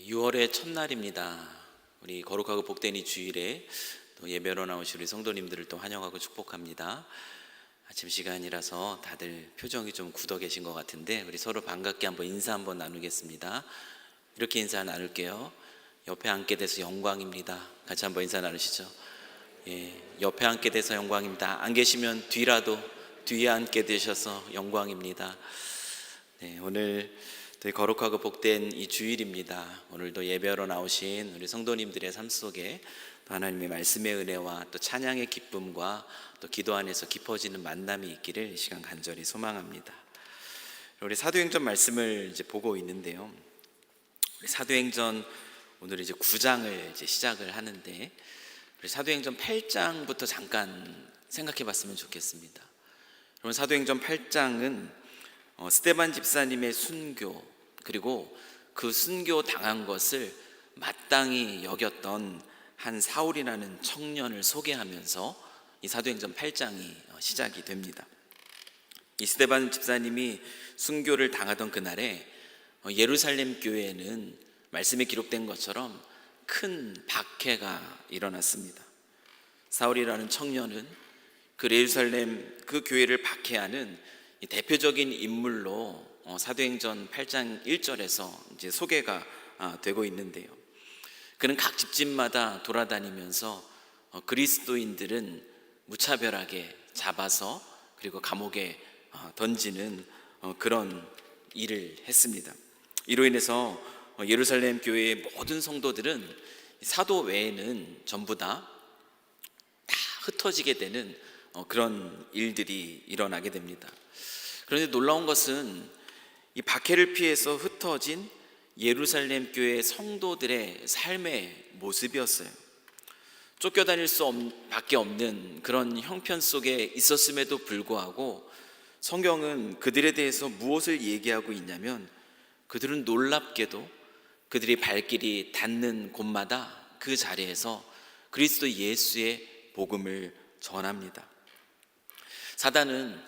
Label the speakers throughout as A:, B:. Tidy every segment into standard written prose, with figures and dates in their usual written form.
A: 6월의 첫날입니다. 우리 거룩하고 복된 이 주일에 또 예배로 나오신 우리 성도님들을 또 환영하고 축복합니다. 아침 시간이라서 다들 표정이 좀 굳어 계신 것 같은데 우리 서로 반갑게 한번 인사 한번 나누겠습니다. 이렇게 인사 나눌게요. 옆에 앉게 돼서 영광입니다. 같이 한번 인사 나누시죠. 옆에 앉게 돼서 영광입니다. 안 계시면 뒤라도 뒤에 앉게 되셔서 영광입니다. 오늘 되게 거룩하고 복된 이 주일입니다. 오늘도 예배하러 나오신 우리 성도님들의 삶 속에 또 하나님의 말씀의 은혜와 또 찬양의 기쁨과 또 기도 안에서 깊어지는 만남이 있기를 이 시간 간절히 소망합니다. 우리 사도행전 말씀을 이제 보고 있는데요. 우리 사도행전 오늘 이제 9장을 이제 시작을 하는데 우리 사도행전 8장부터 잠깐 생각해 봤으면 좋겠습니다. 여러분, 사도행전 8장은 스데반 집사님의 순교, 그리고 그 순교 당한 것을 마땅히 여겼던 한 사울이라는 청년을 소개하면서 이 사도행전 8장이 시작이 됩니다. 이 스데반 집사님이 순교를 당하던 그날에 예루살렘 교회에는 말씀에 기록된 것처럼 큰 박해가 일어났습니다. 사울이라는 청년은 그 예루살렘 그 교회를 박해하는 이 대표적인 인물로 사도행전 8장 1절에서 이제 소개가 되고 있는데요. 그는 각 집집마다 돌아다니면서 그리스도인들은 무차별하게 잡아서 그리고 감옥에 던지는 그런 일을 했습니다. 이로 인해서 예루살렘 교회의 모든 성도들은 사도 외에는 전부 다 흩어지게 되는 그런 일들이 일어나게 됩니다. 그런데 놀라운 것은 이 박해를 피해서 흩어진 예루살렘 교회 성도들의 삶의 모습이었어요. 쫓겨다닐 밖에 없는 그런 형편 속에 있었음에도 불구하고 성경은 그들에 대해서 무엇을 얘기하고 있냐면, 그들은 놀랍게도 그들이 발길이 닿는 곳마다 그 자리에서 그리스도 예수의 복음을 전합니다. 사단은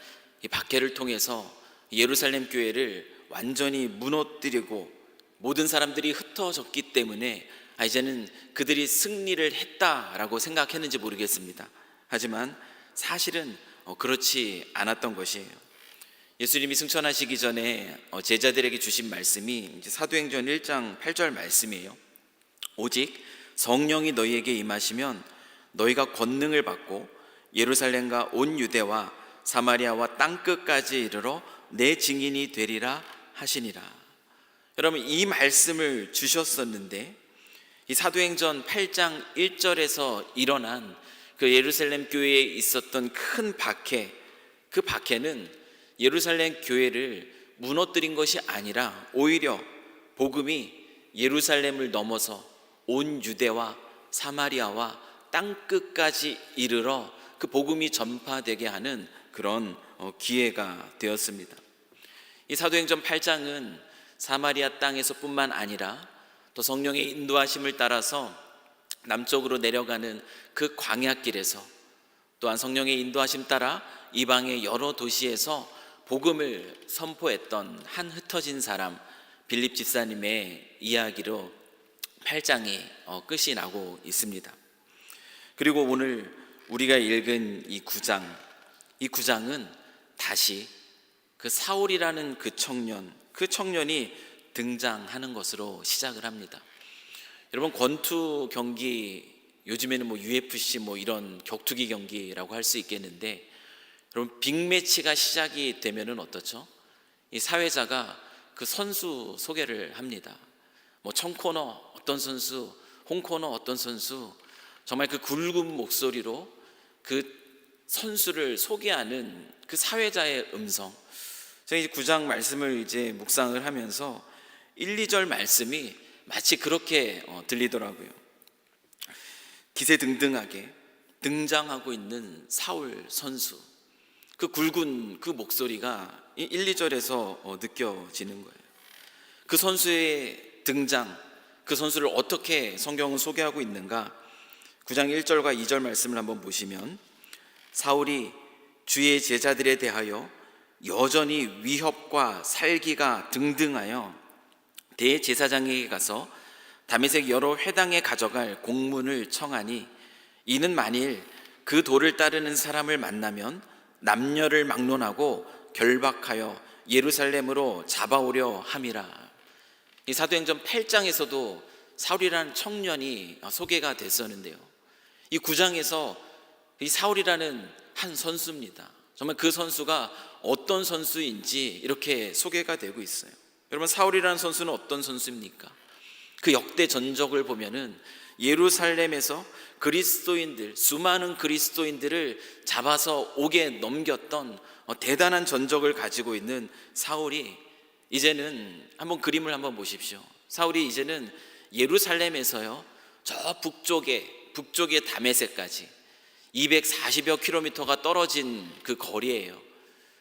A: 이 박해를 통해서 예루살렘 교회를 완전히 무너뜨리고 모든 사람들이 흩어졌기 때문에 이제는 그들이 승리를 했다라고 생각했는지 모르겠습니다. 하지만 사실은 그렇지 않았던 것이에요. 예수님이 승천하시기 전에 제자들에게 주신 말씀이 이제 사도행전 1장 8절 말씀이에요. 오직 성령이 너희에게 임하시면 너희가 권능을 받고 예루살렘과 온 유대와 사마리아와 땅끝까지 이르러 내 증인이 되리라 하시니라. 여러분, 이 말씀을 주셨었는데 이 사도행전 8장 1절에서 일어난 그 예루살렘 교회에 있었던 큰 박해, 그 박해는 예루살렘 교회를 무너뜨린 것이 아니라 오히려 복음이 예루살렘을 넘어서 온 유대와 사마리아와 땅끝까지 이르러 그 복음이 전파되게 하는 그런 기회가 되었습니다. 이 사도행전 8장은 사마리아 땅에서 뿐만 아니라 또 성령의 인도하심을 따라서 남쪽으로 내려가는 그 광야길에서, 또한 성령의 인도하심 따라 이방의 여러 도시에서 복음을 선포했던 한 흩어진 사람 빌립 집사님의 이야기로 8장이 끝이 나고 있습니다. 그리고 오늘 우리가 읽은 이 9장은 다시 그 사울이라는 그 청년이 등장하는 것으로 시작을 합니다. 여러분, 권투 경기, 요즘에는 UFC 이런 격투기 경기라고 할 수 있겠는데, 여러분, 빅매치가 시작이 되면은 어떻죠? 이 사회자가 그 선수 소개를 합니다. 청코너 어떤 선수, 홍코너 어떤 선수, 정말 그 굵은 목소리로 그 선수를 소개하는 그 사회자의 음성. 제가 이제 9장 말씀을 이제 묵상을 하면서 1, 2절 말씀이 마치 그렇게 들리더라고요. 기세등등하게 등장하고 있는 사울 선수, 그 굵은 그 목소리가 1, 2절에서 느껴지는 거예요. 그 선수의 등장, 그 선수를 어떻게 성경은 소개하고 있는가? 9장 1절과 2절 말씀을 한번 보시면, 사울이 주의 제자들에 대하여 여전히 위협과 살기가 등등하여 대제사장에게 가서 다메섹 여러 회당에 가져갈 공문을 청하니 이는 만일 그 도를 따르는 사람을 만나면 남녀를 막론하고 결박하여 예루살렘으로 잡아오려 함이라. 이 사도행전 8장에서도 사울이라는 청년이 소개가 됐었는데요, 이 9장에서 이 사울이라는 한 선수입니다. 정말 그 선수가 어떤 선수인지 이렇게 소개가 되고 있어요. 여러분, 사울이라는 선수는 어떤 선수입니까? 그 역대 전적을 보면은 예루살렘에서 그리스도인들, 수많은 그리스도인들을 잡아서 옥에 넘겼던 대단한 전적을 가지고 있는 사울이 이제는 한번 그림을 한번 보십시오. 사울이 이제는 예루살렘에서요, 저 북쪽의 다메섹까지 240여 킬로미터가 떨어진 그 거리예요.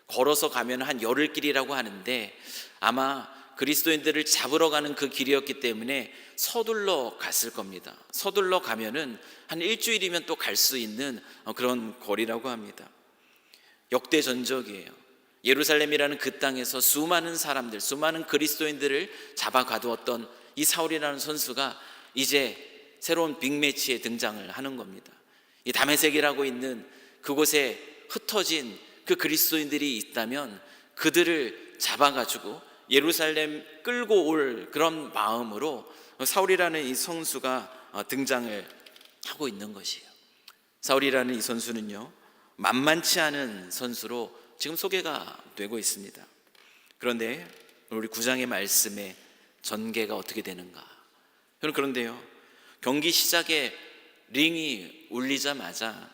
A: 걸어서 가면 한 열흘 길이라고 하는데 아마 그리스도인들을 잡으러 가는 그 길이었기 때문에 서둘러 갔을 겁니다. 서둘러 가면은 한 일주일이면 또 갈 수 있는 그런 거리라고 합니다. 역대 전적이에요. 예루살렘이라는 그 땅에서 수많은 사람들, 수많은 그리스도인들을 잡아 가두었던 이 사울이라는 선수가 이제 새로운 빅매치에 등장을 하는 겁니다. 이 다메섹이라고 있는 그곳에 흩어진 그 그리스도인들이 있다면 그들을 잡아가지고 예루살렘 끌고 올 그런 마음으로 사울이라는 이 선수가 등장을 하고 있는 것이에요. 사울이라는 이 선수는요, 만만치 않은 선수로 지금 소개가 되고 있습니다. 그런데 우리 9장의 말씀에 전개가 어떻게 되는가? 그런데요, 경기 시작에 링이 울리자마자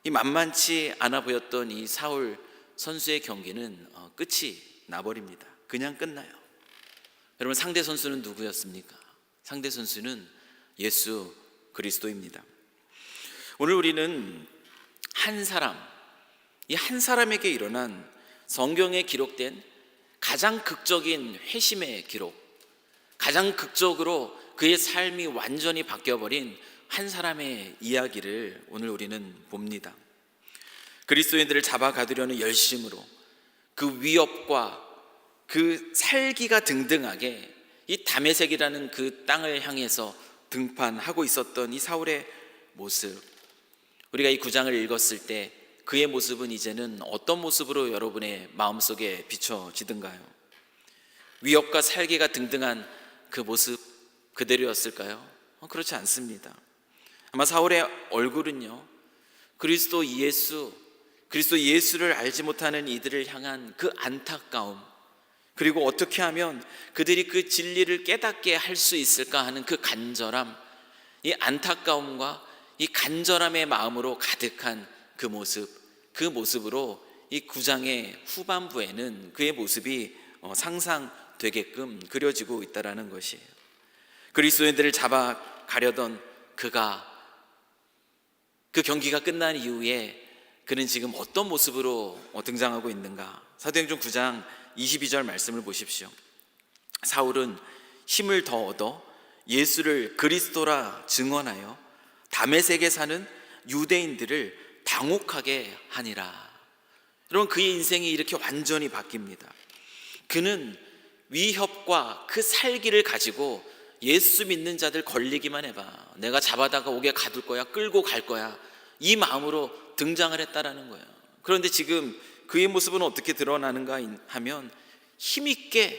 A: 이 만만치 않아 보였던 이 사울 선수의 경기는 끝이 나버립니다. 그냥 끝나요. 여러분, 상대 선수는 누구였습니까? 상대 선수는 예수 그리스도입니다. 오늘 우리는 이 한 사람에게 일어난 성경에 기록된 가장 극적인 회심의 기록, 가장 극적으로 그의 삶이 완전히 바뀌어버린 한 사람의 이야기를 오늘 우리는 봅니다. 그리스도인들을 잡아 가두려는 열심으로 그 위협과 그 살기가 등등하게 이 다메섹이라는 그 땅을 향해서 등판하고 있었던 이 사울의 모습, 우리가 이 9장을 읽었을 때 그의 모습은 이제는 어떤 모습으로 여러분의 마음속에 비춰지던가요? 위협과 살기가 등등한 그 모습 그대로였을까요? 그렇지 않습니다. 아마 사울의 얼굴은요, 그리스도 예수를 알지 못하는 이들을 향한 그 안타까움, 그리고 어떻게 하면 그들이 그 진리를 깨닫게 할 수 있을까 하는 그 간절함, 이 안타까움과 이 간절함의 마음으로 가득한 그 모습으로 이 9장의 후반부에는 그의 모습이 상상되게끔 그려지고 있다는 것이에요. 그리스도인들을 잡아가려던 그가 그 경기가 끝난 이후에 그는 지금 어떤 모습으로 등장하고 있는가? 사도행전 9장 22절 말씀을 보십시오. 사울은 힘을 더 얻어 예수를 그리스도라 증언하여 다메섹에 사는 유대인들을 당혹하게 하니라. 여러분, 그의 인생이 이렇게 완전히 바뀝니다. 그는 위협과 그 살기를 가지고 예수 믿는 자들 걸리기만 해봐, 내가 잡아다가 옥에 가둘 거야, 끌고 갈 거야, 이 마음으로 등장을 했다라는 거예요. 그런데 지금 그의 모습은 어떻게 드러나는가 하면 힘있게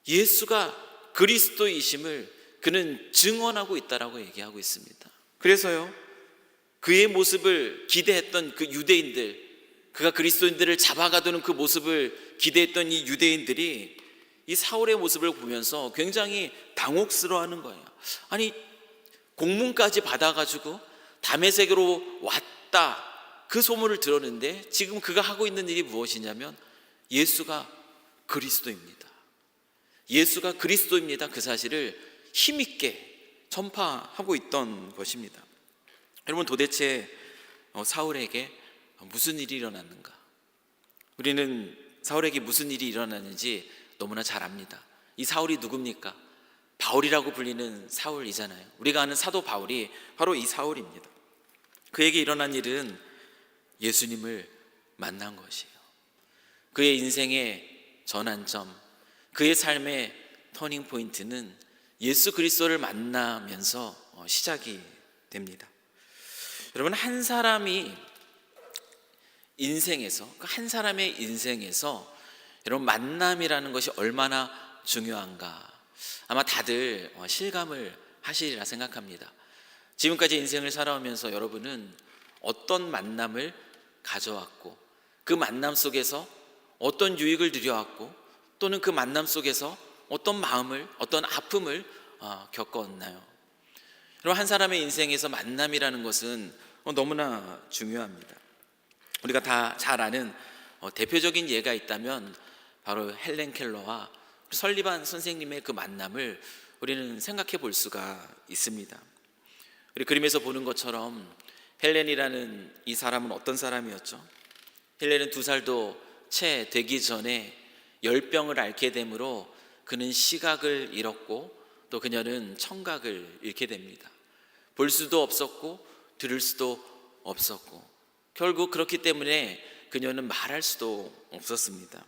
A: 예수가 그리스도이심을 그는 증언하고 있다라고 얘기하고 있습니다. 그래서요, 그의 모습을 기대했던 그 유대인들, 그가 그리스도인들을 잡아가두는 그 모습을 기대했던 이 유대인들이 이 사울의 모습을 보면서 굉장히 당혹스러워하는 거예요. 아니, 공문까지 받아가지고 다메섹으로 왔다, 그 소문을 들었는데 지금 그가 하고 있는 일이 무엇이냐면 예수가 그리스도입니다. 예수가 그리스도입니다. 그 사실을 힘있게 전파하고 있던 것입니다. 여러분, 도대체 사울에게 무슨 일이 일어났는가? 우리는 사울에게 무슨 일이 일어났는지 너무나 잘 압니다. 이 사울이 누굽니까? 바울이라고 불리는 사울이잖아요. 우리가 아는 사도 바울이 바로 이 사울입니다. 그에게 일어난 일은 예수님을 만난 것이에요. 그의 인생의 전환점, 그의 삶의 터닝 포인트는 예수 그리스도를 만나면서 시작이 됩니다. 여러분, 한 사람이 인생에서, 한 사람의 인생에서 여러분 만남이라는 것이 얼마나 중요한가 아마 다들 실감을 하시리라 생각합니다. 지금까지 인생을 살아오면서 여러분은 어떤 만남을 가져왔고, 그 만남 속에서 어떤 유익을 누려왔고, 또는 그 만남 속에서 어떤 마음을, 어떤 아픔을 겪었나요? 여러분, 한 사람의 인생에서 만남이라는 것은 너무나 중요합니다. 우리가 다 잘 아는 대표적인 예가 있다면 바로 헬렌 켈러와 설리반 선생님의 그 만남을 우리는 생각해 볼 수가 있습니다. 우리 그림에서 보는 것처럼 헬렌이라는 이 사람은 어떤 사람이었죠? 헬렌은 2살도 채 되기 전에 열병을 앓게 되므로 그는 시각을 잃었고, 또 그녀는 청각을 잃게 됩니다. 볼 수도 없었고 들을 수도 없었고, 결국 그렇기 때문에 그녀는 말할 수도 없었습니다.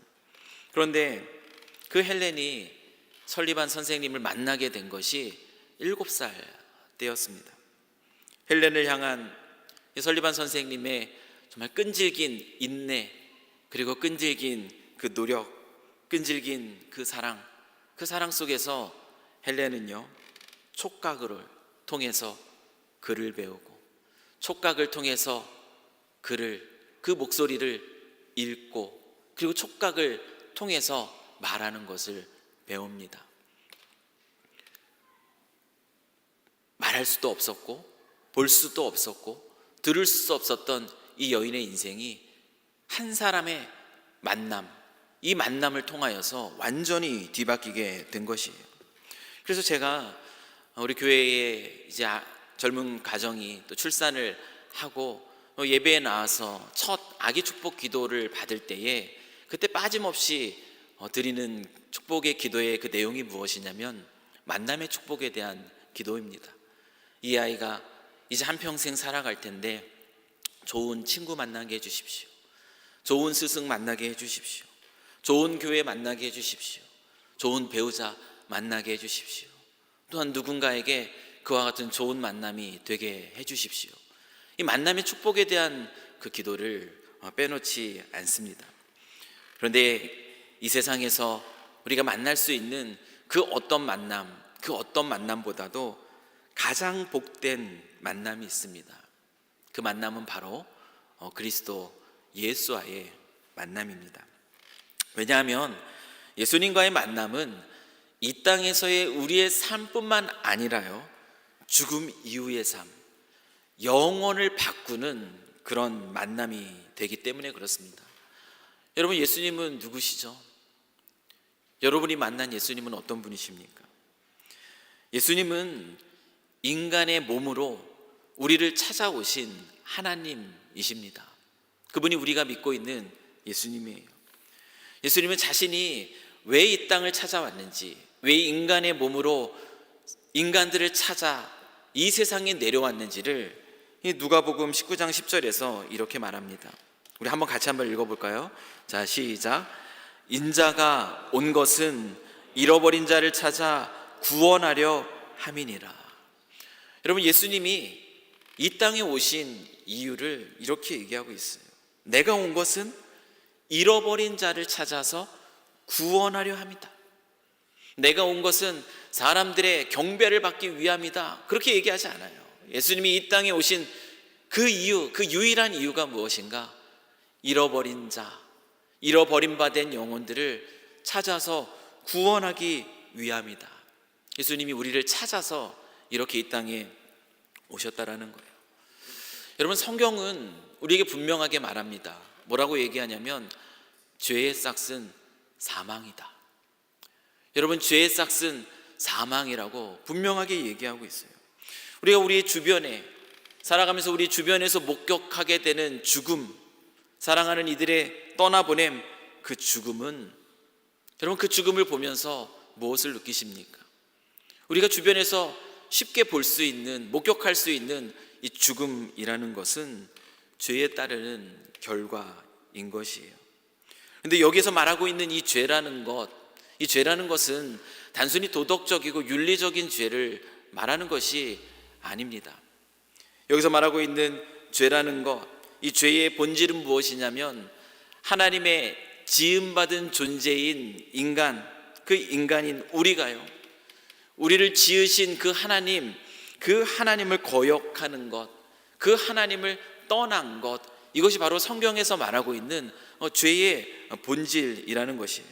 A: 그런데 그 헬렌이 설리반 선생님을 만나게 된 것이 7살 때였습니다. 헬렌을 향한 설리반 선생님의 정말 끈질긴 인내, 그리고 끈질긴 그 노력, 끈질긴 그 사랑 속에서 헬렌은요, 촉각을 통해서 글을 배우고, 촉각을 통해서 그 목소리를 읽고, 그리고 촉각을 통해서 말하는 것을 배웁니다. 말할 수도 없었고 볼 수도 없었고 들을 수도 없었던 이 여인의 인생이 한 사람의 만남, 이 만남을 통하여서 완전히 뒤바뀌게 된 것이에요. 그래서 제가 우리 교회에 이제 젊은 가정이 또 출산을 하고 예배에 나와서 첫 아기 축복 기도를 받을 때에 그때 빠짐없이 드리는 축복의 기도의 그 내용이 무엇이냐면 만남의 축복에 대한 기도입니다. 이 아이가 이제 한평생 살아갈 텐데 좋은 친구 만나게 해주십시오. 좋은 스승 만나게 해주십시오. 좋은 교회 만나게 해주십시오. 좋은 배우자 만나게 해주십시오. 또한 누군가에게 그와 같은 좋은 만남이 되게 해주십시오. 이 만남의 축복에 대한 그 기도를 빼놓지 않습니다. 그런데 이 세상에서 우리가 만날 수 있는 그 어떤 만남보다도 가장 복된 만남이 있습니다. 그 만남은 바로 그리스도 예수와의 만남입니다. 왜냐하면 예수님과의 만남은 이 땅에서의 우리의 삶뿐만 아니라요, 죽음 이후의 삶, 영혼을 바꾸는 그런 만남이 되기 때문에 그렇습니다. 여러분, 예수님은 누구시죠? 여러분이 만난 예수님은 어떤 분이십니까? 예수님은 인간의 몸으로 우리를 찾아오신 하나님이십니다. 그분이 우리가 믿고 있는 예수님이에요. 예수님은 자신이 왜 이 땅을 찾아왔는지, 왜 인간의 몸으로 인간들을 찾아 이 세상에 내려왔는지를 누가복음 19장 10절에서 이렇게 말합니다. 우리 한번 같이 한번 읽어볼까요? 자, 시작. 인자가 온 것은 잃어버린 자를 찾아 구원하려 함이니라. 여러분, 예수님이 이 땅에 오신 이유를 이렇게 얘기하고 있어요. 내가 온 것은 잃어버린 자를 찾아서 구원하려 함이다. 내가 온 것은 사람들의 경배를 받기 위함이다. 그렇게 얘기하지 않아요. 예수님이 이 땅에 오신 그 이유, 그 유일한 이유가 무엇인가? 잃어버린 자, 잃어버림 받은 영혼들을 찾아서 구원하기 위함이다. 예수님이 우리를 찾아서 이렇게 이 땅에 오셨다라는 거예요. 여러분, 성경은 우리에게 분명하게 말합니다. 뭐라고 얘기하냐면 죄의 싹은 사망이다. 여러분, 죄의 싹은 사망이라고 분명하게 얘기하고 있어요. 우리가 우리 주변에 살아가면서 우리 주변에서 목격하게 되는 죽음, 사랑하는 이들의 떠나보냄, 그 죽음은, 여러분, 그 죽음을 보면서 무엇을 느끼십니까? 우리가 주변에서 쉽게 볼 수 있는, 목격할 수 있는 이 죽음이라는 것은 죄에 따르는 결과인 것이에요. 그런데 여기서 말하고 있는 이 죄라는 것은 단순히 도덕적이고 윤리적인 죄를 말하는 것이 아닙니다. 여기서 말하고 있는 죄라는 것, 이 죄의 본질은 무엇이냐면 하나님의 지음받은 존재인 인간, 그 인간인 우리가요, 우리를 지으신 그 하나님을 거역하는 것, 그 하나님을 떠난 것, 이것이 바로 성경에서 말하고 있는 죄의 본질이라는 것이에요.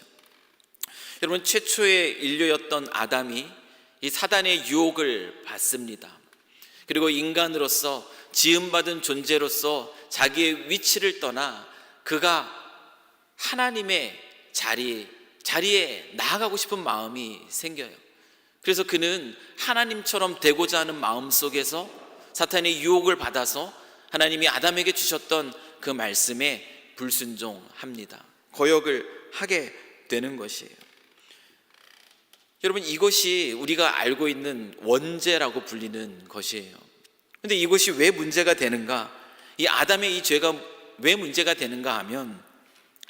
A: 여러분, 최초의 인류였던 아담이 이 사단의 유혹을 받습니다. 그리고 인간으로서 지음받은 존재로서 자기의 위치를 떠나 그가 하나님의 자리에 나아가고 싶은 마음이 생겨요. 그래서 그는 하나님처럼 되고자 하는 마음 속에서 사탄의 유혹을 받아서 하나님이 아담에게 주셨던 그 말씀에 불순종합니다. 거역을 하게 되는 것이에요. 여러분, 이것이 우리가 알고 있는 원죄라고 불리는 것이에요. 그런데 이것이 왜 문제가 되는가? 이 아담의 이 죄가 왜 문제가 되는가 하면,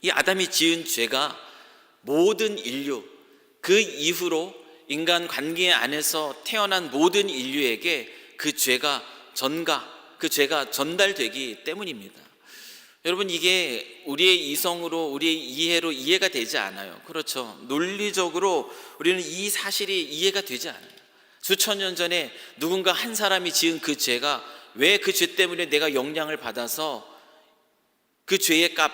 A: 이 아담이 지은 죄가 모든 인류, 그 이후로 인간 관계 안에서 태어난 모든 인류에게 그 죄가 전달되기 때문입니다. 여러분, 이게 우리의 이성으로, 우리의 이해로 이해가 되지 않아요. 그렇죠. 논리적으로 우리는 이 사실이 이해가 되지 않아요. 수천 년 전에 누군가 한 사람이 지은 그 죄가 왜 그 죄 때문에 내가 영향을 받아서 그 죄의 값,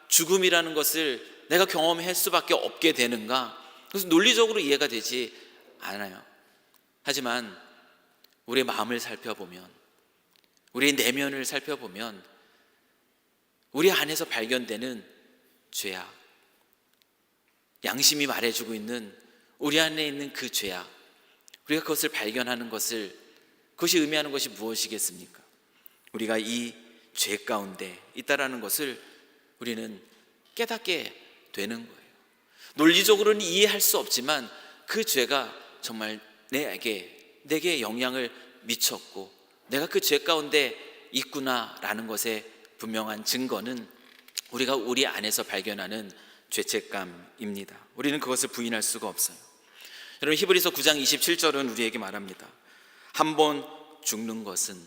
A: 죽음이라는 것을 내가 경험할 수밖에 없게 되는가? 그래서 논리적으로 이해가 되지 않아요. 하지만 우리의 마음을 살펴보면, 우리의 내면을 살펴보면 우리 안에서 발견되는 죄악, 양심이 말해주고 있는 우리 안에 있는 그 죄악, 우리가 그것을 발견하는 그것이 의미하는 것이 무엇이겠습니까? 우리가 이 죄 가운데 있다라는 것을 우리는 깨닫게 되는 거예요. 논리적으로는 이해할 수 없지만 그 죄가 정말 내게 영향을 미쳤고 내가 그 죄 가운데 있구나라는 것에 분명한 증거는 우리가 우리 안에서 발견하는 죄책감입니다. 우리는 그것을 부인할 수가 없어요. 여러분, 히브리서 9장 27절은 우리에게 말합니다. 한 번 죽는 것은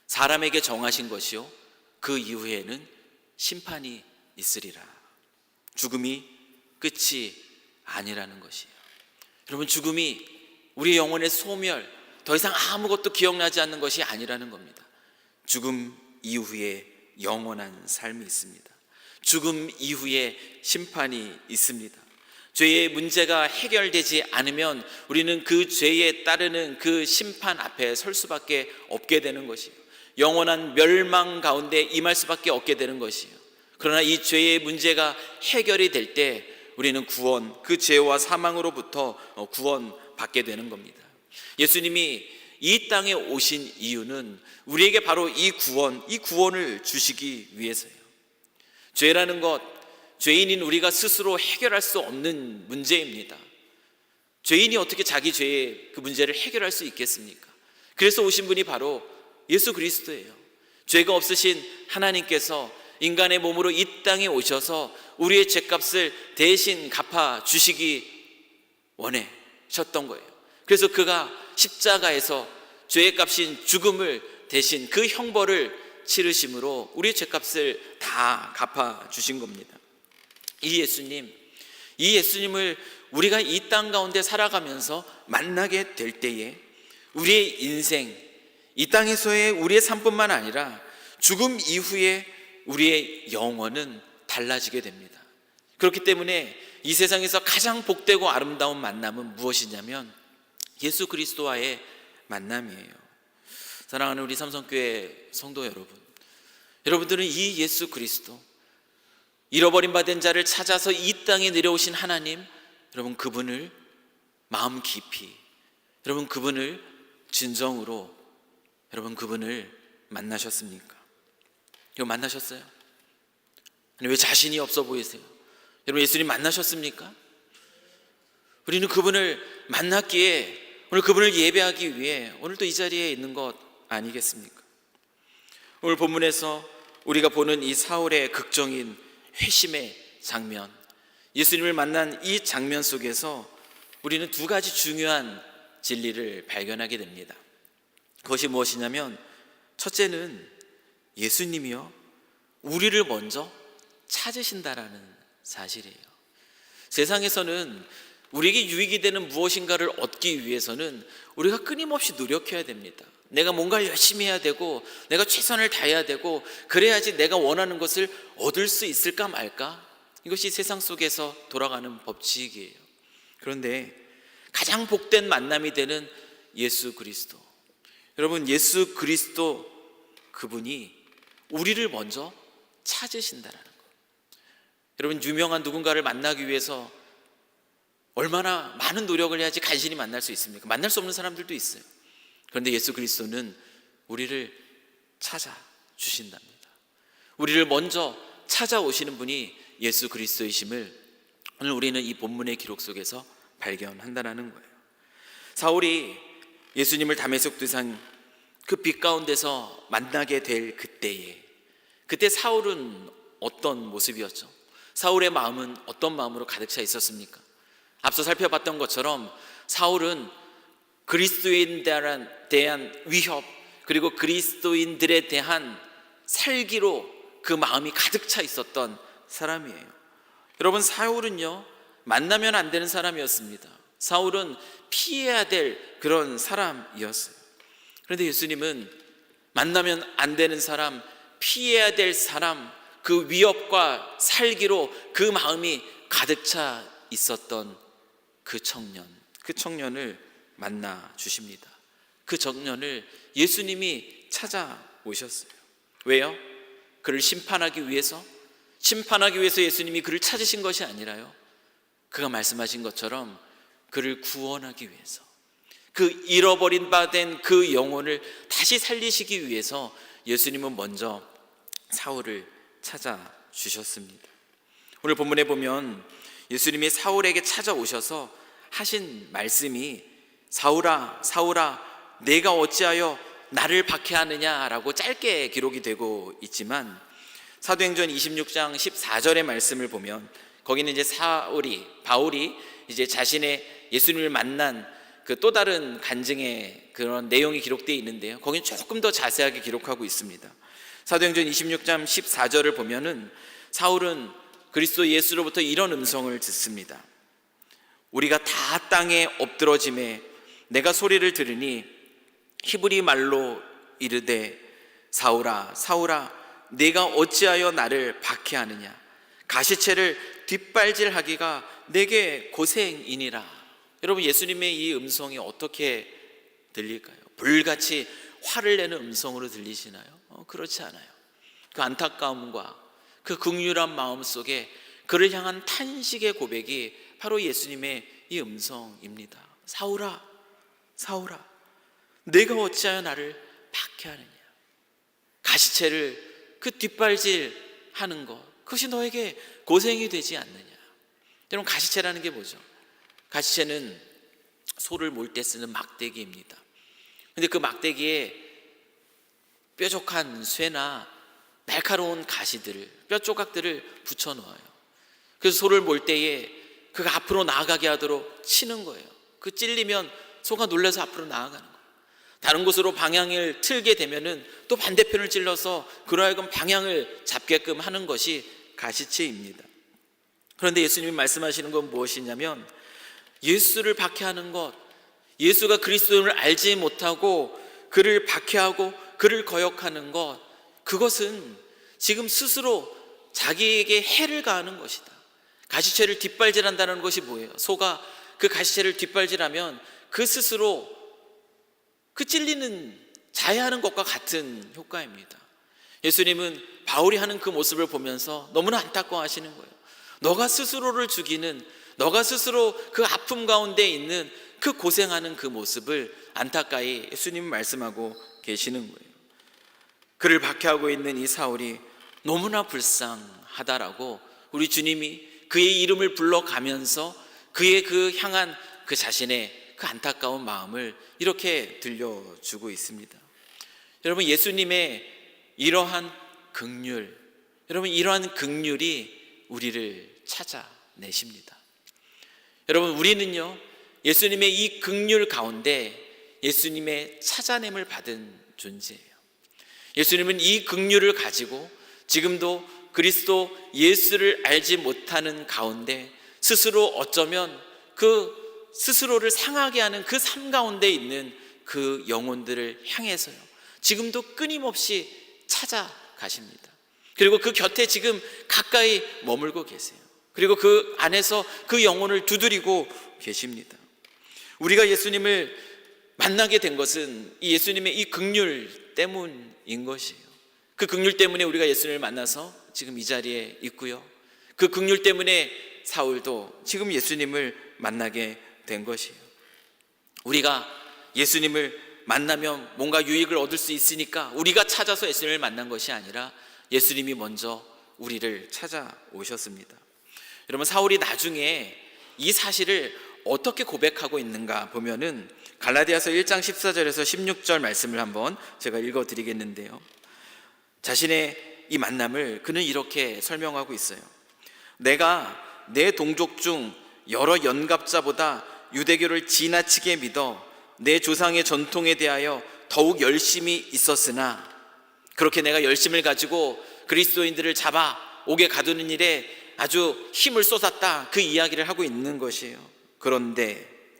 A: 사람에게 정하신 것이요 그 이후에는 심판이 있으리라. 죽음이 끝이 아니라는 것이에요. 여러분, 죽음이 우리 영혼의 소멸, 더 이상 아무것도 기억나지 않는 것이 아니라는 겁니다. 죽음 이후에 영원한 삶이 있습니다. 죽음 이후에 심판이 있습니다. 죄의 문제가 해결되지 않으면 우리는 그 죄에 따르는 그 심판 앞에 설 수밖에 없게 되는 것이에요. 영원한 멸망 가운데 임할 수밖에 없게 되는 것이에요. 그러나 이 죄의 문제가 해결이 될 때 우리는 그 죄와 사망으로부터 구원받게 되는 겁니다. 예수님이 이 땅에 오신 이유는 우리에게 바로 이 구원을 주시기 위해서예요. 죄라는 것, 죄인인 우리가 스스로 해결할 수 없는 문제입니다. 죄인이 어떻게 자기 죄의 그 문제를 해결할 수 있겠습니까? 그래서 오신 분이 바로 예수 그리스도예요. 죄가 없으신 하나님께서 인간의 몸으로 이 땅에 오셔서 우리의 죄값을 대신 갚아주시기 원하셨던 거예요. 그래서 그가 십자가에서 죄의 값인 죽음을 대신 그 형벌을 치르심으로 우리의 죄값을 다 갚아주신 겁니다. 이 예수님을 우리가 이 땅 가운데 살아가면서 만나게 될 때에 우리의 인생, 이 땅에서의 우리의 삶뿐만 아니라 죽음 이후에 우리의 영혼은 달라지게 됩니다. 그렇기 때문에 이 세상에서 가장 복되고 아름다운 만남은 무엇이냐면 예수 그리스도와의 만남이에요. 사랑하는 우리 삼성교회 성도 여러분들은 이 예수 그리스도, 잃어버린 바 된 자를 찾아서 이 땅에 내려오신 하나님, 여러분 그분을 마음 깊이, 여러분 그분을 진정으로, 여러분 그분을 만나셨습니까? 여러분 만나셨어요? 아니, 왜 자신이 없어 보이세요? 여러분 예수님 만나셨습니까? 우리는 그분을 만났기에, 오늘 그분을 예배하기 위해 오늘도 이 자리에 있는 것 아니겠습니까? 오늘 본문에서 우리가 보는 이 사울의 극적인 회심의 장면, 예수님을 만난 이 장면 속에서 우리는 두 가지 중요한 진리를 발견하게 됩니다. 그것이 무엇이냐면, 첫째는 예수님이요 우리를 먼저 찾으신다라는 사실이에요. 세상에서는 우리에게 유익이 되는 무엇인가를 얻기 위해서는 우리가 끊임없이 노력해야 됩니다. 내가 뭔가를 열심히 해야 되고, 내가 최선을 다해야 되고, 그래야지 내가 원하는 것을 얻을 수 있을까 말까? 이것이 세상 속에서 돌아가는 법칙이에요. 그런데 가장 복된 만남이 되는 예수 그리스도, 여러분, 예수 그리스도 그분이 우리를 먼저 찾으신다라는 것. 여러분, 유명한 누군가를 만나기 위해서 얼마나 많은 노력을 해야지 간신히 만날 수 있습니까? 만날 수 없는 사람들도 있어요. 그런데 예수 그리스도는 우리를 찾아주신답니다. 우리를 먼저 찾아오시는 분이 예수 그리스도이심을 오늘 우리는 이 본문의 기록 속에서 발견한다는 거예요. 사울이 예수님을 다메섹 도상 그 빛 가운데서 만나게 될 그때 사울은 어떤 모습이었죠? 사울의 마음은 어떤 마음으로 가득 차 있었습니까? 앞서 살펴봤던 것처럼 사울은 그리스도인들에 대한 위협, 그리고 그리스도인들에 대한 살기로 그 마음이 가득 차 있었던 사람이에요. 여러분, 사울은요 만나면 안 되는 사람이었습니다. 사울은 피해야 될 그런 사람이었어요. 그런데 예수님은 만나면 안 되는 사람, 피해야 될 사람, 그 위협과 살기로 그 마음이 가득 차 있었던 그 청년을 만나 주십니다. 그 청년을 예수님이 찾아오셨어요. 왜요? 그를 심판하기 위해서 예수님이 그를 찾으신 것이 아니라요, 그가 말씀하신 것처럼 그를 구원하기 위해서, 그 잃어버린 바 된 그 영혼을 다시 살리시기 위해서 예수님은 먼저 사울을 찾아주셨습니다. 오늘 본문에 보면 예수님이 사울에게 찾아오셔서 하신 말씀이 사울아, 사울아, 내가 어찌하여 나를 박해하느냐라고 짧게 기록이 되고 있지만, 사도행전 26장 14절의 말씀을 보면 거기는 이제 바울이 이제 자신의 예수님을 만난 그 또 다른 간증의 그런 내용이 기록되어 있는데요, 거기는 조금 더 자세하게 기록하고 있습니다. 사도행전 26장 14절을 보면은 사울은 그리스도 예수로부터 이런 음성을 듣습니다. 우리가 다 땅에 엎드러짐에 내가 소리를 들으니 히브리 말로 이르되 사울아, 사울아, 네가 어찌하여 나를 박해하느냐? 가시체를 뒷발질하기가 내게 고생이니라. 여러분, 예수님의 이 음성이 어떻게 들릴까요? 불같이 화를 내는 음성으로 들리시나요? 그렇지 않아요. 그 안타까움과 그 긍휼한 마음 속에 그를 향한 탄식의 고백이 바로 예수님의 이 음성입니다. 사울아, 사울아, 내가 어찌하여 나를 박해하느냐? 가시체를 그 뒷발질하는 것, 그것이 너에게 고생이 되지 않느냐? 여러분, 가시체라는 게 뭐죠? 가시체는 소를 몰 때 쓰는 막대기입니다. 근데 그 막대기에 뾰족한 쇠나 날카로운 가시들을, 뼈 조각들을 붙여 넣어요. 그래서 소를 몰 때에 그가 앞으로 나아가게 하도록 치는 거예요. 그 찔리면 소가 놀라서 앞으로 나아가는 거예요. 다른 곳으로 방향을 틀게 되면은 또 반대편을 찔러서 그로 하여금 방향을 잡게끔 하는 것이 가시체입니다. 그런데 예수님이 말씀하시는 건 무엇이냐면, 예수를 박해하는 것, 예수가 그리스도를 알지 못하고 그를 박해하고 그를 거역하는 것, 그것은 지금 스스로 자기에게 해를 가하는 것이다. 가시체를 뒷발질한다는 것이 뭐예요? 소가 그 가시체를 뒷발질하면 그 스스로 그 찔리는 자해하는 것과 같은 효과입니다. 예수님은 바울이 하는 그 모습을 보면서 너무나 안타까워하시는 거예요. 너가 스스로를 죽이는, 너가 스스로 그 아픔 가운데 있는 그 고생하는 그 모습을 안타까이 예수님은 말씀하고 계시는 거예요. 그를 박해하고 있는 이 사울이 너무나 불쌍하다라고 우리 주님이 그의 이름을 불러가면서 그의 그 향한 그 자신의 그 안타까운 마음을 이렇게 들려주고 있습니다. 여러분, 예수님의 이러한 긍휼, 여러분, 이러한 긍휼이 우리를 찾아내십니다. 여러분, 우리는요 예수님의 이 긍휼 가운데 예수님의 찾아냄을 받은 존재예요. 예수님은 이 긍휼을 가지고 지금도 그리스도 예수를 알지 못하는 가운데 스스로 어쩌면 그 스스로를 상하게 하는 그 삶 가운데 있는 그 영혼들을 향해서요, 지금도 끊임없이 찾아가십니다. 그리고 그 곁에 지금 가까이 머물고 계세요. 그리고 그 안에서 그 영혼을 두드리고 계십니다. 우리가 예수님을 만나게 된 것은 이 예수님의 이 긍휼 때문인 것이에요. 그 긍휼 때문에 우리가 예수님을 만나서 지금 이 자리에 있고요, 그 긍휼 때문에 사울도 지금 예수님을 만나게 된 것이에요. 우리가 예수님을 만나면 뭔가 유익을 얻을 수 있으니까 우리가 찾아서 예수님을 만난 것이 아니라 예수님이 먼저 우리를 찾아오셨습니다. 여러분, 사울이 나중에 이 사실을 어떻게 고백하고 있는가 보면은 갈라디아서 1장 14절에서 16절 말씀을 한번 제가 읽어드리겠는데요, 자신의 이 만남을 그는 이렇게 설명하고 있어요. 내가 내 동족 중 여러 연갑자보다 유대교를 지나치게 믿어 내 조상의 전통에 대하여 더욱 열심히 있었으나, 그렇게 내가 열심을 가지고 그리스도인들을 잡아 옥에 가두는 일에 아주 힘을 쏟았다, 그 이야기를 하고 있는 것이에요.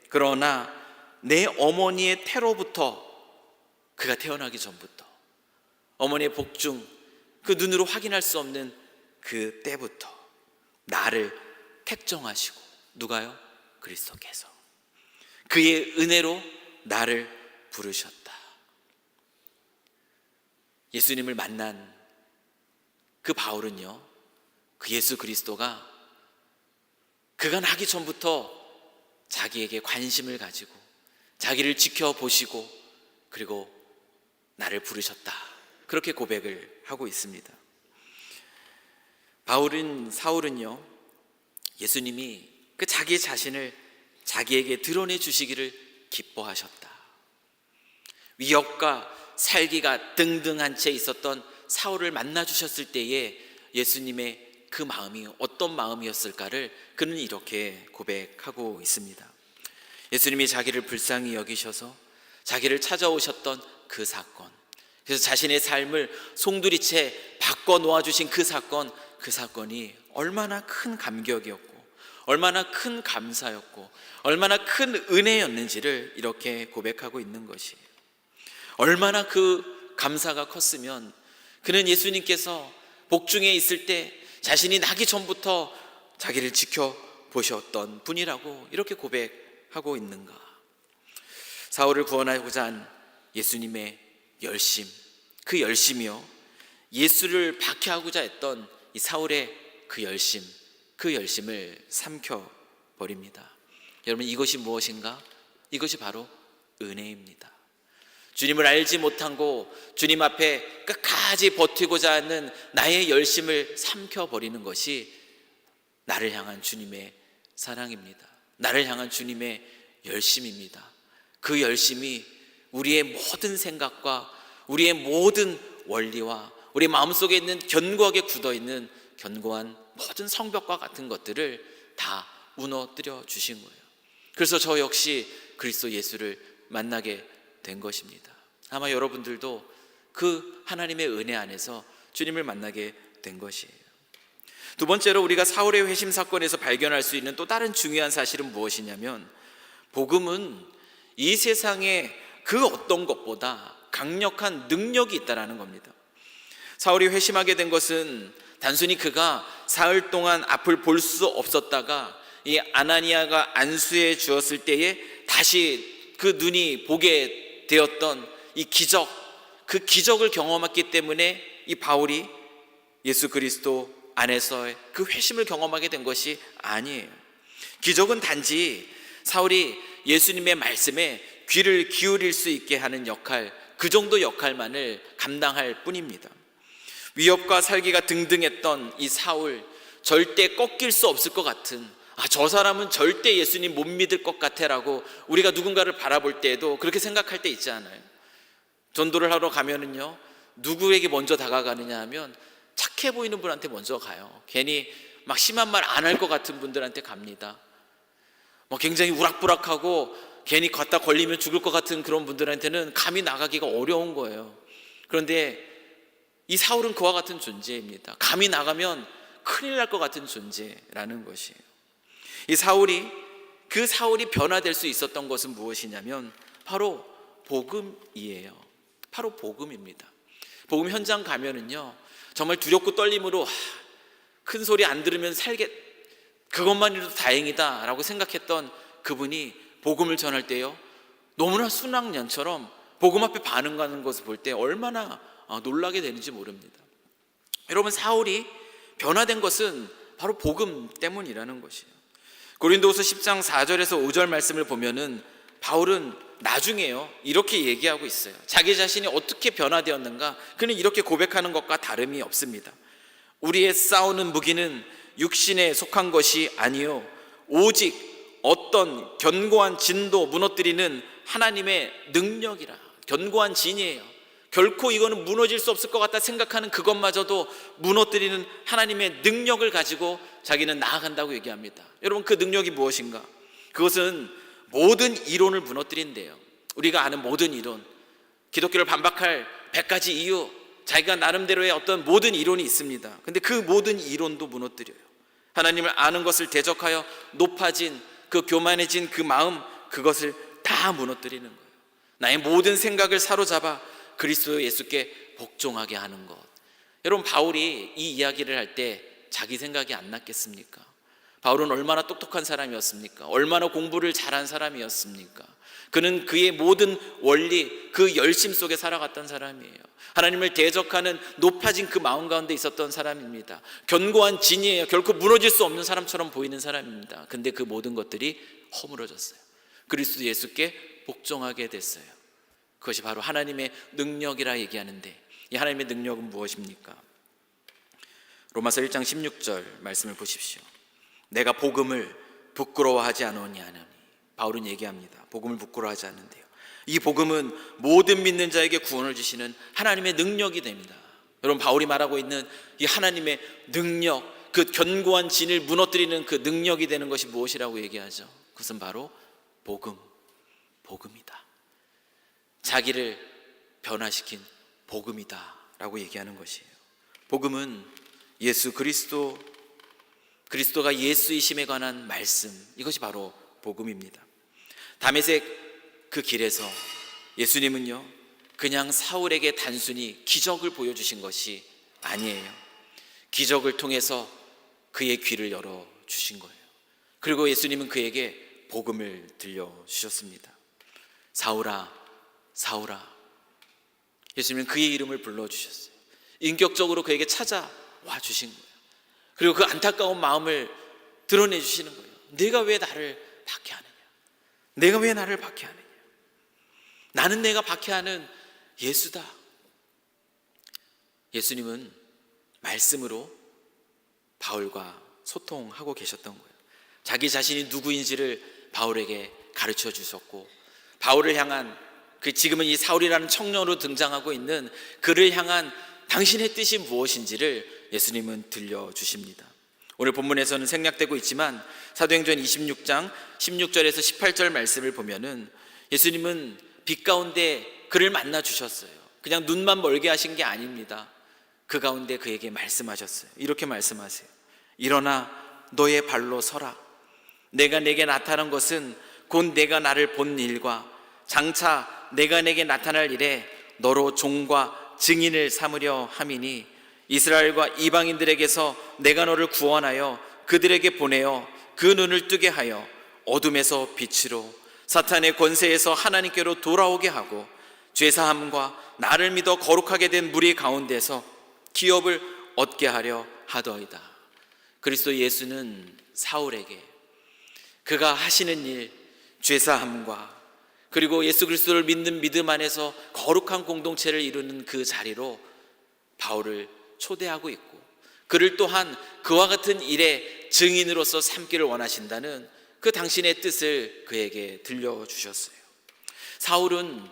A: 그러나 내 어머니의 태로부터, 그가 태어나기 전부터, 어머니의 복중, 그 눈으로 확인할 수 없는 그 때부터 나를 택정하시고, 누가요? 그리스도께서 그의 은혜로 나를 부르셨다. 예수님을 만난 그 바울은요, 그 예수 그리스도가 그가 나기 전부터 자기에게 관심을 가지고 자기를 지켜보시고 그리고 나를 부르셨다, 그렇게 고백을 하고 있습니다. 사울은요, 예수님이 그 자기 자신을 자기에게 드러내 주시기를 기뻐하셨다. 위협과 살기가 등등한 채 있었던 사울을 만나 주셨을 때에 예수님의 그 마음이 어떤 마음이었을까를 그는 이렇게 고백하고 있습니다. 예수님이 자기를 불쌍히 여기셔서 자기를 찾아오셨던 그 사건, 그래서 자신의 삶을 송두리째 바꿔 놓아주신 그 사건이 얼마나 큰 감격이었고 얼마나 큰 감사였고 얼마나 큰 은혜였는지를 이렇게 고백하고 있는 것이에요. 얼마나 그 감사가 컸으면 그는 예수님께서 복중에 있을 때 자신이 나기 전부터 자기를 지켜보셨던 분이라고 이렇게 고백하고 있는가. 사울을 구원하고자 한 예수님의 열심, 그 열심이요, 예수를 박해하고자 했던 이 사울의 그 열심을 삼켜버립니다. 여러분, 이것이 무엇인가? 이것이 바로 은혜입니다. 주님을 알지 못하고 주님 앞에 끝까지 버티고자 하는 나의 열심을 삼켜버리는 것이 나를 향한 주님의 사랑입니다. 나를 향한 주님의 열심입니다. 그 열심이 우리의 모든 생각과 우리의 모든 원리와 우리 마음속에 있는 견고하게 굳어있는 견고한 모든 성벽과 같은 것들을 다 무너뜨려 주신 거예요. 그래서 저 역시 그리스도 예수를 만나게 된 것입니다. 아마 여러분들도 그 하나님의 은혜 안에서 주님을 만나게 된 것이에요. 두 번째로 우리가 사울의 회심 사건에서 발견할 수 있는 또 다른 중요한 사실은 무엇이냐면, 복음은 이 세상에 그 어떤 것보다 강력한 능력이 있다는 겁니다. 사울이 회심하게 된 것은 단순히 그가 사흘 동안 앞을 볼 수 없었다가 이 아나니아가 안수해 주었을 때에 다시 그 눈이 보게 되었던 이 기적, 그 기적을 경험했기 때문에 이 바울이 예수 그리스도 안에서의 그 회심을 경험하게 된 것이 아니에요. 기적은 단지 사울이 예수님의 말씀에 귀를 기울일 수 있게 하는 역할, 그 정도 역할만을 감당할 뿐입니다. 위협과 살기가 등등했던 이 사울, 절대 꺾일 수 없을 것 같은, 저 사람은 절대 예수님 못 믿을 것 같아 라고 우리가 누군가를 바라볼 때에도 그렇게 생각할 때 있지 않아요? 전도를 하러 가면은요, 누구에게 먼저 다가가느냐 하면 착해 보이는 분한테 먼저 가요. 괜히 막 심한 말 안 할 것 같은 분들한테 갑니다. 굉장히 우락부락하고 괜히 갖다 걸리면 죽을 것 같은 그런 분들한테는 감히 나가기가 어려운 거예요. 그런데 이 사울은 그와 같은 존재입니다. 감히 나가면 큰일 날 것 같은 존재라는 것이에요. 이 그 사울이 변화될 수 있었던 것은 무엇이냐면 바로 복음이에요. 바로 복음입니다. 복음 현장 가면은요, 정말 두렵고 떨림으로 큰 소리 안 들으면 그것만이라도 다행이다 라고 생각했던 그분이 복음을 전할 때요, 너무나 순학년처럼 복음 앞에 반응하는 것을 볼 때 얼마나 놀라게 되는지 모릅니다. 여러분, 사울이 변화된 것은 바로 복음 때문이라는 것이에요. 고린도후서 10장 4절에서 5절 말씀을 보면은 바울은 나중에요 이렇게 얘기하고 있어요. 자기 자신이 어떻게 변화되었는가, 그는 이렇게 고백하는 것과 다름이 없습니다. 우리의 싸우는 무기는 육신에 속한 것이 아니요 오직 어떤 견고한 진도 무너뜨리는 하나님의 능력이라. 견고한 진이에요. 결코 이거는 무너질 수 없을 것 같다 생각하는 그것마저도 무너뜨리는 하나님의 능력을 가지고 자기는 나아간다고 얘기합니다. 여러분, 그 능력이 무엇인가? 그것은 모든 이론을 무너뜨린대요. 우리가 아는 모든 이론, 기독교를 반박할 100가지 이유, 자기가 나름대로의 어떤 모든 이론이 있습니다. 근데 그 모든 이론도 무너뜨려요. 하나님을 아는 것을 대적하여 높아진 그 교만해진 그 마음, 그것을 다 무너뜨리는 거예요. 나의 모든 생각을 사로잡아 그리스도 예수께 복종하게 하는 것. 여러분, 바울이 이 이야기를 할 때 자기 생각이 안 났겠습니까? 바울은 얼마나 똑똑한 사람이었습니까? 얼마나 공부를 잘한 사람이었습니까? 그는 그의 모든 원리, 그 열심 속에 살아갔던 사람이에요. 하나님을 대적하는 높아진 그 마음 가운데 있었던 사람입니다. 견고한 진이에요. 결코 무너질 수 없는 사람처럼 보이는 사람입니다. 근데 그 모든 것들이 허물어졌어요. 그리스도 예수께 복종하게 됐어요. 그것이 바로 하나님의 능력이라 얘기하는데, 이 하나님의 능력은 무엇입니까? 로마서 1장 16절 말씀을 보십시오. 내가 복음을 부끄러워하지 않으니 하나니. 바울은 얘기합니다. 복음을 부끄러워하지 않는데요, 이 복음은 모든 믿는 자에게 구원을 주시는 하나님의 능력이 됩니다. 여러분, 바울이 말하고 있는 이 하나님의 능력, 그 견고한 진을 무너뜨리는 그 능력이 되는 것이 무엇이라고 얘기하죠? 그것은 바로 복음이다. 자기를 변화시킨 복음이다 라고 얘기하는 것이에요. 복음은 예수 그리스도가 예수이심에 관한 말씀, 이것이 바로 복음입니다. 다메섹 그 길에서 예수님은요, 그냥 사울에게 단순히 기적을 보여주신 것이 아니에요. 기적을 통해서 그의 귀를 열어주신 거예요. 그리고 예수님은 그에게 복음을 들려주셨습니다. 사울아, 사울아. 예수님은 그의 이름을 불러주셨어요. 인격적으로 그에게 찾아와 주신 거예요. 그리고 그 안타까운 마음을 드러내 주시는 거예요. 내가 왜 나를 박해하느냐? 내가 왜 나를 박해하느냐? 나는 내가 박해하는 예수다. 예수님은 말씀으로 바울과 소통하고 계셨던 거예요. 자기 자신이 누구인지를 바울에게 가르쳐 주셨고, 바울을 향한 지금은 이 사울이라는 청년으로 등장하고 있는 그를 향한 당신의 뜻이 무엇인지를 예수님은 들려주십니다. 오늘 본문에서는 생략되고 있지만 사도행전 26장 16절에서 18절 말씀을 보면은 예수님은 빛 가운데 그를 만나 주셨어요. 그냥 눈만 멀게 하신 게 아닙니다. 그 가운데 그에게 말씀하셨어요. 이렇게 말씀하세요. 일어나 너의 발로 서라. 내가 내게 나타난 것은 곧 내가 나를 본 일과 장차 내가 내게 나타날 일에 너로 종과 증인을 삼으려 함이니 이스라엘과 이방인들에게서 내가 너를 구원하여 그들에게 보내어 그 눈을 뜨게 하여 어둠에서 빛으로 사탄의 권세에서 하나님께로 돌아오게 하고 죄사함과 나를 믿어 거룩하게 된 무리 가운데서 기업을 얻게 하려 하더이다. 그리스도 예수는 사울에게 그가 하시는 일, 죄사함과 그리고 예수 그리스도를 믿는 믿음 안에서 거룩한 공동체를 이루는 그 자리로 바울을 초대하고 있고, 그를 또한 그와 같은 일의 증인으로서 삼기를 원하신다는 그 당신의 뜻을 그에게 들려주셨어요. 사울은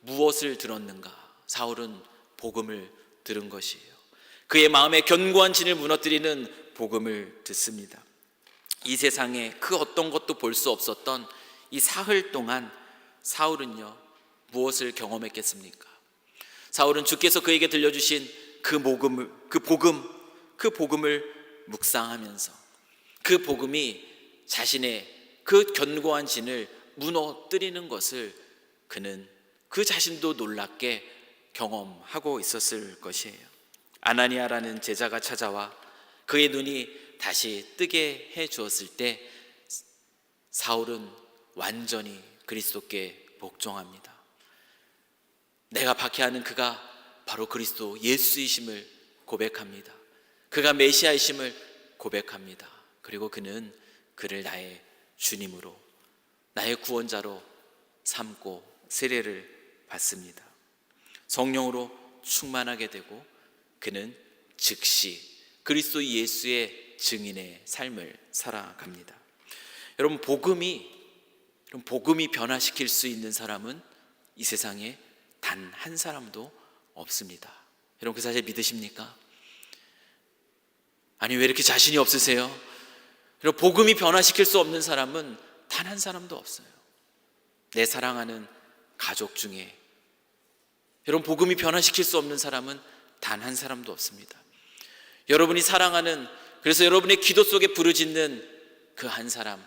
A: 무엇을 들었는가? 사울은 복음을 들은 것이에요. 그의 마음에 견고한 진을 무너뜨리는 복음을 듣습니다. 이 세상에 그 어떤 것도 볼 수 없었던 이 사흘 동안 사울은요, 무엇을 경험했겠습니까? 사울은 주께서 그에게 들려주신 그 복음을 묵상하면서 그 복음이 자신의 그 견고한 진을 무너뜨리는 것을 그는 그 자신도 놀랍게 경험하고 있었을 것이에요. 아나니아라는 제자가 찾아와 그의 눈이 다시 뜨게 해 주었을 때 사울은 완전히 그리스도께 복종합니다. 내가 박해하는 그가 바로 그리스도 예수이심을 고백합니다. 그가 메시아이심을 고백합니다. 그리고 그는 그를 나의 주님으로, 나의 구원자로 삼고 세례를 받습니다. 성령으로 충만하게 되고 그는 즉시 그리스도 예수의 증인의 삶을 살아갑니다. 여러분, 복음이 변화시킬 수 있는 사람은 이 세상에 단 한 사람도 없습니다. 여러분, 그 사실 믿으십니까? 아니, 왜 이렇게 자신이 없으세요? 여러분, 복음이 변화시킬 수 없는 사람은 단 한 사람도 없어요. 내 사랑하는 가족 중에 여러분, 복음이 변화시킬 수 없는 사람은 단 한 사람도 없습니다. 여러분이 사랑하는, 그래서 여러분의 기도 속에 부르짖는 그 한 사람,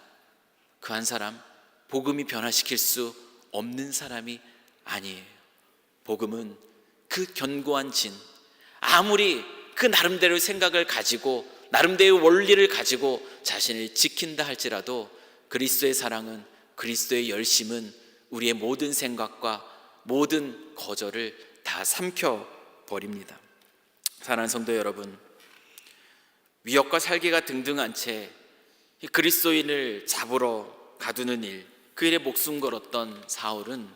A: 복음이 변화시킬 수 없는 사람이 아니에요. 복음은 그 견고한 진, 아무리 그 나름대로의 생각을 가지고 나름대로의 원리를 가지고 자신을 지킨다 할지라도 그리스도의 사랑은, 그리스도의 열심은 우리의 모든 생각과 모든 거절을 다 삼켜버립니다. 사랑하는 성도 여러분, 위협과 살기가 등등한 채 그리스도인을 잡으러 가두는 일, 그 일에 목숨 걸었던 사울은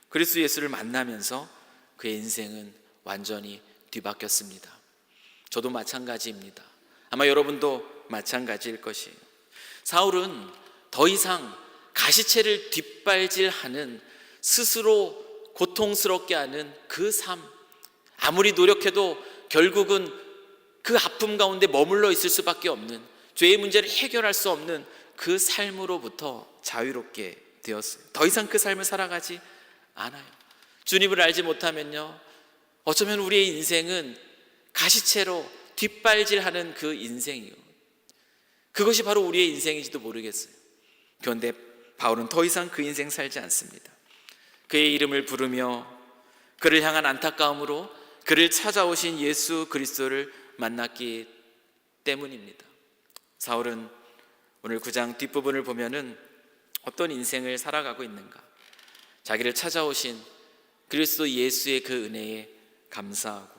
A: 그리스도 예수를 만나면서 그의 인생은 완전히 뒤바뀌었습니다. 저도 마찬가지입니다. 아마 여러분도 마찬가지일 것이에요. 사울은 더 이상 가시체를 뒷발질하는, 스스로 고통스럽게 하는 그 삶, 아무리 노력해도 결국은 그 아픔 가운데 머물러 있을 수밖에 없는, 죄의 문제를 해결할 수 없는 그 삶으로부터 자유롭게 되었어요. 더 이상 그 삶을 살아가지 않아요. 주님을 알지 못하면요, 어쩌면 우리의 인생은 가시체로 뒷발질하는 그 인생이요, 그것이 바로 우리의 인생인지도 모르겠어요. 그런데 바울은 더 이상 그 인생 살지 않습니다. 그의 이름을 부르며 그를 향한 안타까움으로 그를 찾아오신 예수 그리스도를 만났기 때문입니다. 사울은 오늘 9장 뒷부분을 보면은 어떤 인생을 살아가고 있는가, 자기를 찾아오신 그리스도 예수의 그 은혜에 감사하고,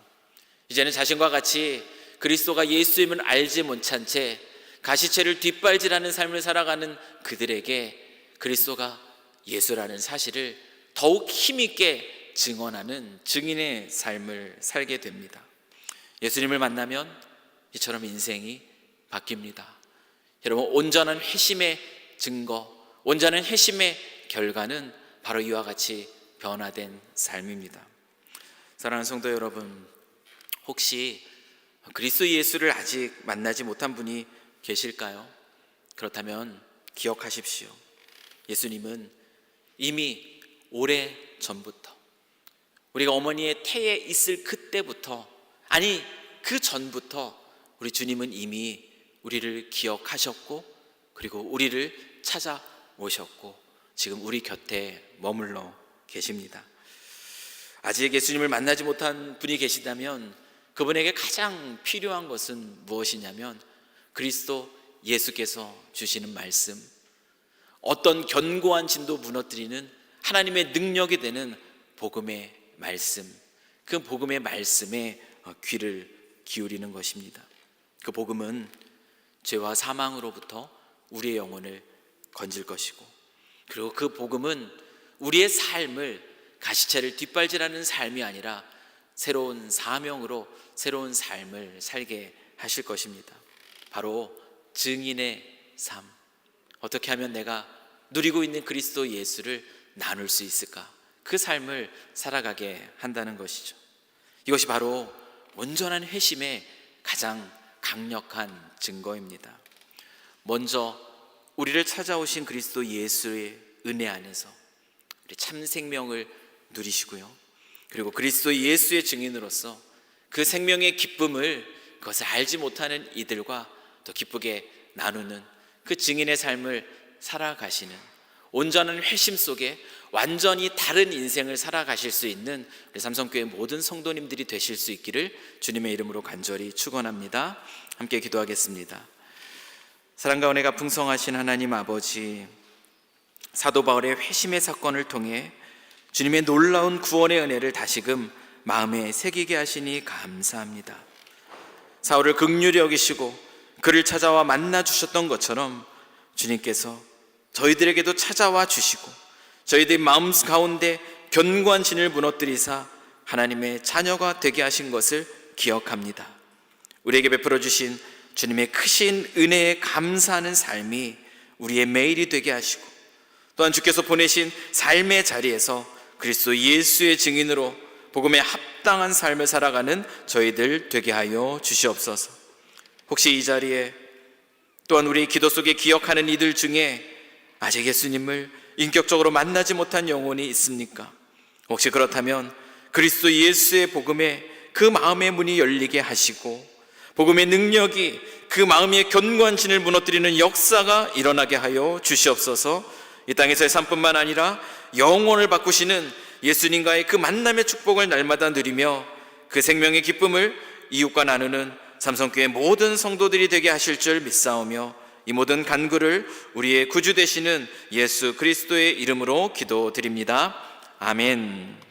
A: 이제는 자신과 같이 그리스도가 예수임을 알지 못한 채 가시체를 뒷발질하는 삶을 살아가는 그들에게 그리스도가 예수라는 사실을 더욱 힘있게 증언하는 증인의 삶을 살게 됩니다. 예수님을 만나면 이처럼 인생이 바뀝니다. 여러분, 온전한 회심의 증거, 온전한 회심의 결과는 바로 이와 같이 변화된 삶입니다. 사랑하는 성도 여러분, 혹시 그리스도 예수를 아직 만나지 못한 분이 계실까요? 그렇다면 기억하십시오. 예수님은 이미 오래 전부터, 우리가 어머니의 태에 있을 그때부터, 아니 그 전부터 우리 주님은 이미 우리를 기억하셨고, 그리고 우리를 찾아오셨고 지금 우리 곁에 머물러 계십니다. 아직 예수님을 만나지 못한 분이 계시다면 그분에게 가장 필요한 것은 무엇이냐면 그리스도 예수께서 주시는 말씀, 어떤 견고한 진도 무너뜨리는 하나님의 능력이 되는 복음의 말씀, 그 복음의 말씀에 귀를 기울이는 것입니다. 그 복음은 죄와 사망으로부터 우리의 영혼을 건질 것이고, 그리고 그 복음은 우리의 삶을 가시체를 뒷발질하는 삶이 아니라 새로운 사명으로 새로운 삶을 살게 하실 것입니다. 바로 증인의 삶, 어떻게 하면 내가 누리고 있는 그리스도 예수를 나눌 수 있을까, 그 삶을 살아가게 한다는 것이죠. 이것이 바로 온전한 회심의 가장 강력한 증거입니다. 먼저 우리를 찾아오신 그리스도 예수의 은혜 안에서 우리 참 생명을 누리시고요, 그리고 그리스도 예수의 증인으로서 그 생명의 기쁨을, 그것을 알지 못하는 이들과 더 기쁘게 나누는 그 증인의 삶을 살아가시는, 온전한 회심 속에 완전히 다른 인생을 살아가실 수 있는 우리 삼성교회 모든 성도님들이 되실 수 있기를 주님의 이름으로 간절히 축원합니다. 함께 기도하겠습니다. 사랑과 은혜가 풍성하신 하나님 아버지, 사도 바울의 회심의 사건을 통해 주님의 놀라운 구원의 은혜를 다시금 마음에 새기게 하시니 감사합니다. 사울을 긍휼히 여기시고 그를 찾아와 만나 주셨던 것처럼 주님께서 저희들에게도 찾아와 주시고 저희들의 마음 가운데 견고한 진을 무너뜨리사 하나님의 자녀가 되게 하신 것을 기억합니다. 우리에게 베풀어 주신 주님의 크신 은혜에 감사하는 삶이 우리의 매일이 되게 하시고, 또한 주께서 보내신 삶의 자리에서 그리스도 예수의 증인으로 복음에 합당한 삶을 살아가는 저희들 되게 하여 주시옵소서. 혹시 이 자리에 또한 우리 기도 속에 기억하는 이들 중에 아직 예수님을 인격적으로 만나지 못한 영혼이 있습니까? 혹시 그렇다면 그리스도 예수의 복음에 그 마음의 문이 열리게 하시고 복음의 능력이 그 마음의 견고한 진을 무너뜨리는 역사가 일어나게 하여 주시옵소서. 이 땅에서의 삶뿐만 아니라 영혼을 바꾸시는 예수님과의 그 만남의 축복을 날마다 누리며 그 생명의 기쁨을 이웃과 나누는 삼성교회 모든 성도들이 되게 하실 줄 믿사오며 이 모든 간구를 우리의 구주 되시는 예수 그리스도의 이름으로 기도드립니다. 아멘.